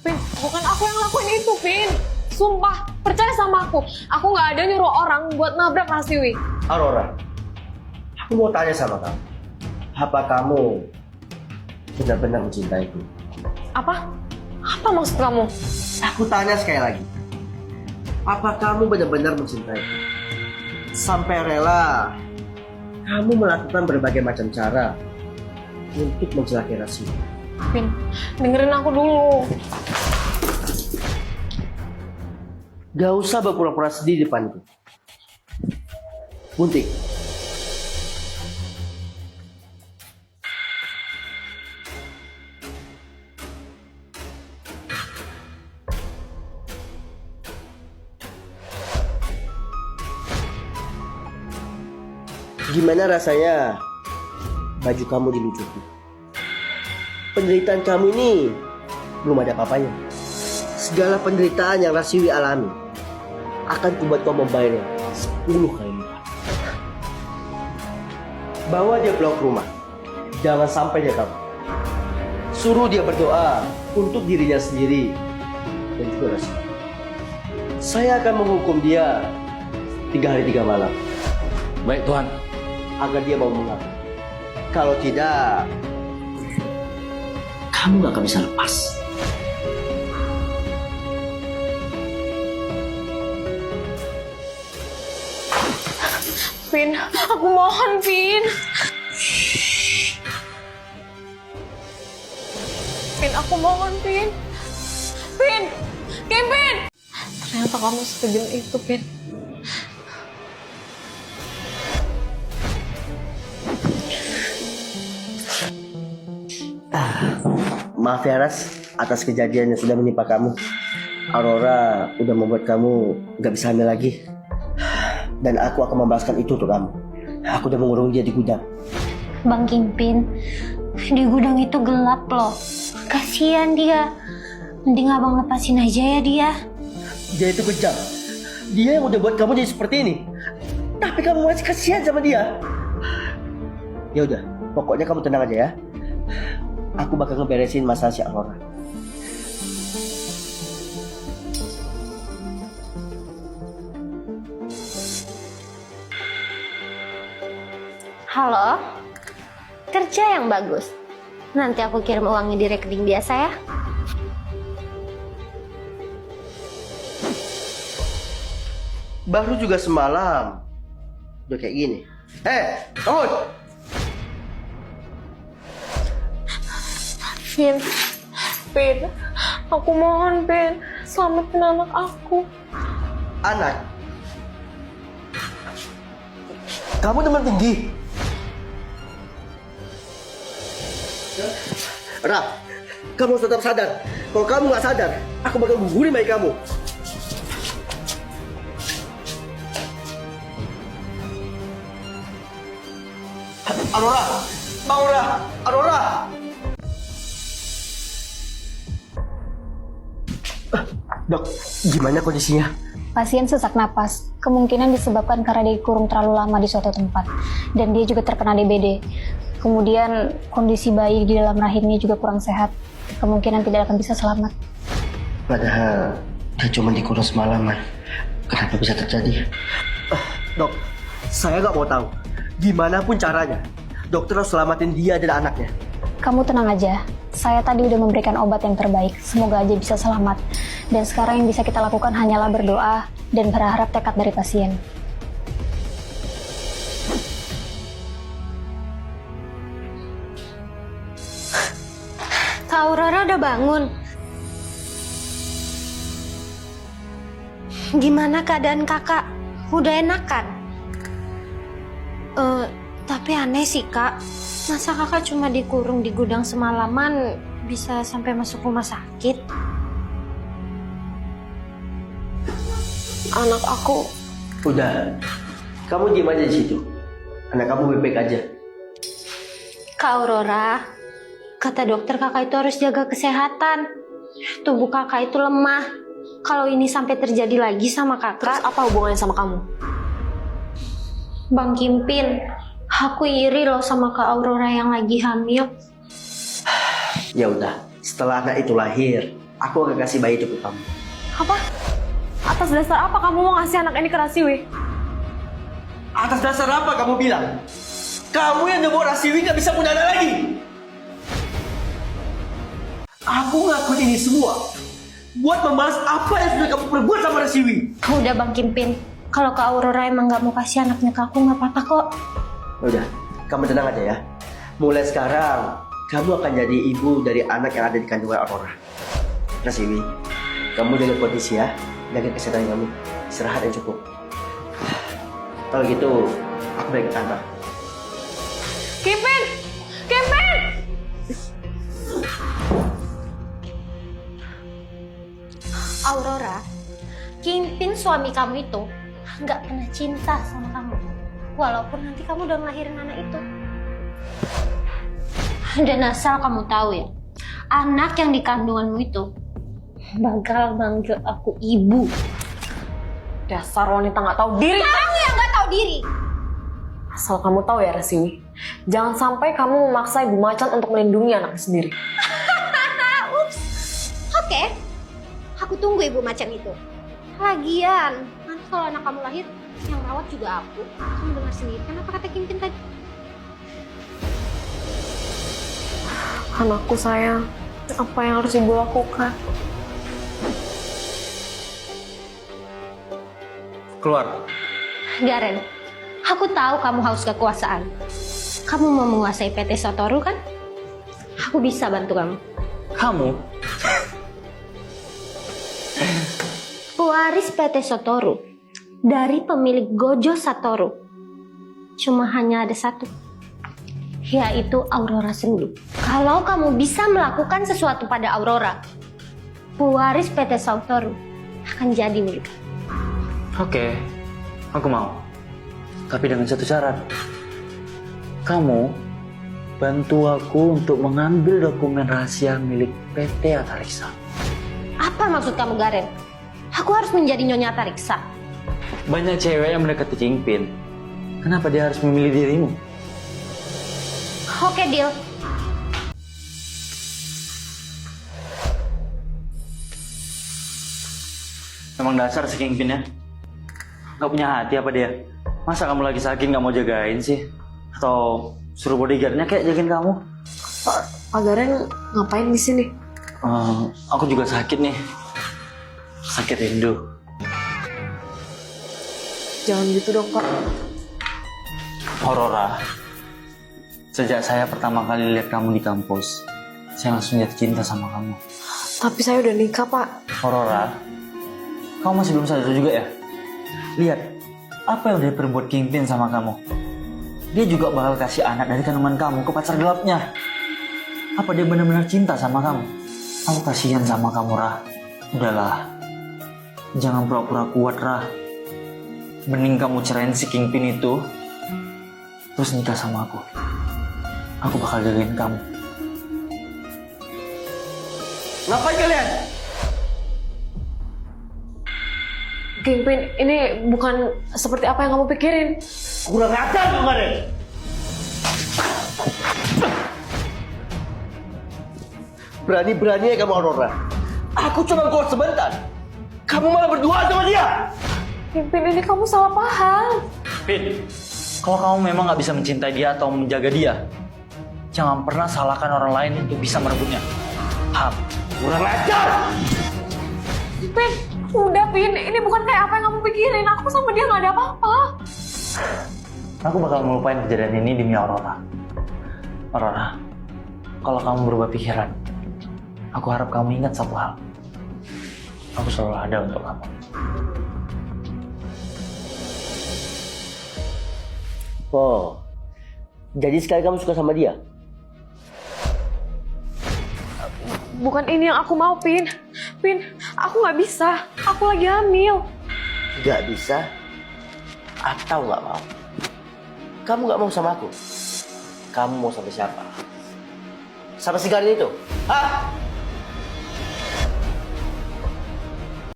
Pin, bukan aku yang lakuin itu, Pin. Sumpah, percaya sama aku. Aku nggak ada nyuruh orang buat nabrak Rasiwi. Aurora, aku mau tanya sama kamu. Apa kamu benar-benar mencintaiku? Apa? Apa maksud kamu? Aku tanya sekali lagi. Apa kamu benar-benar mencintaiku? Sampai rela kamu melakukan berbagai macam cara untuk mencelakai Rasiwi. Pin, dengerin aku dulu. Gak usah berpura-pura sedih di depanku. Bunting. Gimana rasanya baju kamu dilucuti? Penderitaan kamu ini belum ada apa-apanya. Segala penderitaan yang Rasiwi alami akan kubuat kau membayarnya 10 kali lipat. Bawa dia pulang ke rumah. Jangan sampai dia kabur. Suruh dia berdoa untuk dirinya sendiri dan juga Rasiwi. Saya akan menghukum dia 3 hari 3 malam. Baik, Tuhan. Agar dia mau mengaku. Kalau tidak, kamu gak akan bisa lepas. Pin, aku mohon, Pin. Pin, aku mohon, Pin. Pin, Pin. Ternyata kamu sekejam itu, Pin. Maaf ya Ras, atas kejadian yang sudah menimpa kamu. Aurora udah membuat kamu gak bisa hamil lagi. Dan aku akan membalaskan itu untuk kamu. Aku udah mengurung dia di gudang. Bang Kimpin, di gudang itu gelap loh. Kasihan dia. Mending abang lepasin aja ya dia. Dia itu kejam. Dia yang udah buat kamu jadi seperti ini. Tapi kamu masih kasihan sama dia. Ya udah, pokoknya kamu tenang aja ya. Aku bakal ngeberesin masalah si Aurora. Halo? Kerja yang bagus. Nanti aku kirim uangnya di rekening biasa ya. Baru juga semalam udah kayak gini. Bangun! Pin, aku mohon, Pin. Selamatin anak aku. Anak? Kamu teman tinggi? Raf, kamu harus tetap sadar. Kalau kamu gak sadar, aku bakal gugurin bayi kamu. Aurora! Aurora! Dok, gimana kondisinya? Pasien sesak napas. Kemungkinan disebabkan karena dia dikurung terlalu lama di suatu tempat. Dan dia juga terkena DBD. Kemudian kondisi bayi di dalam rahimnya juga kurang sehat. Kemungkinan tidak akan bisa selamat. Padahal dia cuma dikurung semalaman. Kenapa bisa terjadi? Dok, saya nggak mau tahu. Gimana pun caranya, dokter harus selamatin dia dan anaknya. Kamu tenang aja. Saya tadi udah memberikan obat yang terbaik. Semoga aja bisa selamat. Dan sekarang yang bisa kita lakukan hanyalah berdoa dan berharap tekad dari pasien. Kak Aurora udah bangun. Gimana keadaan kakak? Udah enakan? Tapi aneh sih kak. Masa kakak cuma dikurung di gudang semalaman bisa sampai masuk rumah sakit? Anak aku. Udah, kamu diem aja di situ. Anak kamu baik-baik aja. Kak Aurora, kata dokter kakak itu harus jaga kesehatan. Tubuh kakak itu lemah. Kalau ini sampai terjadi lagi sama Terus kakak, apa hubungannya sama kamu? Bang Kimpin, aku iri loh sama Kak Aurora yang lagi hamil. Ya udah, setelah anak itu lahir, aku akan kasih bayi itu ke kamu. Apa? Atas dasar apa kamu mau ngasih anak ini ke Rasiwi? Atas dasar apa kamu bilang? Kamu yang membuat Rasiwi gak bisa punya anak lagi. Aku ngelakuin ini semua buat membalas apa yang sudah kamu perbuat sama Rasiwi. Udah Bang Kimpin, kalau Kak Aurora emang nggak mau kasih anaknya ke aku nggak apa-apa kok. Udah, kamu tenang aja ya. Mulai sekarang, kamu akan jadi ibu dari anak yang ada di kandungan Aurora. Rasiwi, kamu jaga kondisi ya. Jaga kesehatan kamu. Istirahat yang cukup. Kalau gitu, aku balik ke kantor. Kimpin! Kimpin! Aurora, Kimpin suami kamu itu nggak pernah cinta sama kamu. Walaupun nanti kamu udah ngelahirin anak itu. Dan asal kamu tahu ya, anak yang di kandunganmu itu bakal manggil aku ibu. Dasar wanita nggak tahu diri. Kamu yang nggak tahu diri. Asal kamu tahu ya Rasiwi, jangan sampai kamu memaksa ibu macan untuk melindungi anaknya sendiri. Ups. Oke. Aku tunggu ibu macan itu. Lagian, nanti kalau anak kamu lahir, yang rawat juga aku. Kamu dengar sendiri kan apa kata Kimpin tadi? Anakku sayang, apa yang harus ibu lakukan? Keluar. Garen, aku tahu kamu haus kekuasaan. Kamu mau menguasai PT Satoru kan? Aku bisa bantu kamu. Kamu? Pewaris PT Satoru dari pemilik Gojo Satoru cuma hanya ada satu, yaitu Aurora Sendu. Kalau kamu bisa melakukan sesuatu pada Aurora, pewaris PT Satoru akan jadi milik. Oke, aku mau. Tapi dengan satu syarat. Kamu bantu aku untuk mengambil dokumen rahasia milik PT Atariksa. Apa maksud kamu, Garen? Aku harus menjadi Nyonya Atariksa. Banyak cewek yang mendekati Kingpin. Kenapa dia harus memilih dirimu? Oke, deal. Memang dasar si Kingpin ya. Gak punya hati apa dia? Masa kamu lagi sakit gak mau jagain sih? Atau suruh bodyguardnya kayak jagain kamu? Pak Garen ngapain di sini? Aku juga sakit nih. Sakit rindu. Jangan gitu dong Pak. Aurora, sejak saya pertama kali lihat kamu di kampus, saya langsung jatuh cinta sama kamu. Tapi saya udah nikah Pak. Aurora, kamu masih belum sadar juga ya? Lihat, apa yang udah diperbuat Kingpin sama kamu. Dia juga bakal kasih anak dari kandungan kamu ke pacar gelapnya. Apa dia benar-benar cinta sama kamu? Aku kasihan sama kamu, Rah. Udahlah, jangan pura-pura kuat, Rah. Mending kamu cerain si Kingpin itu, terus nikah sama aku. Aku bakal jagain kamu. Ngapain kalian? Kingpin, ini bukan seperti apa yang kamu pikirin. Kurang ajar kemarin. Berani-beraninya kamu Aurora. Aku cuma kuat sebentar. Kamu malah berdua sama dia. Kingpin, ini kamu salah paham. Pin, kalau kamu memang gak bisa mencintai dia atau menjaga dia, jangan pernah salahkan orang lain untuk bisa merebutnya. Paham? Kurang ajar. Pin, udah Pin, ini bukan kayak apa yang kamu pikirin. Aku sama dia gak ada apa-apa. Aku bakal melupain kejadian ini demi Aurora. Aurora, kalau kamu berubah pikiran, aku harap kamu ingat satu hal. Aku selalu ada untuk kamu. Oh, jadi sekali kamu suka sama dia? Bukan ini yang aku mau, Pin. Pin, aku gak bisa. Aku lagi hamil. Gak bisa? Atau gak mau? Kamu gak mau sama aku? Kamu mau sama siapa? Sama si Garin itu? Hah?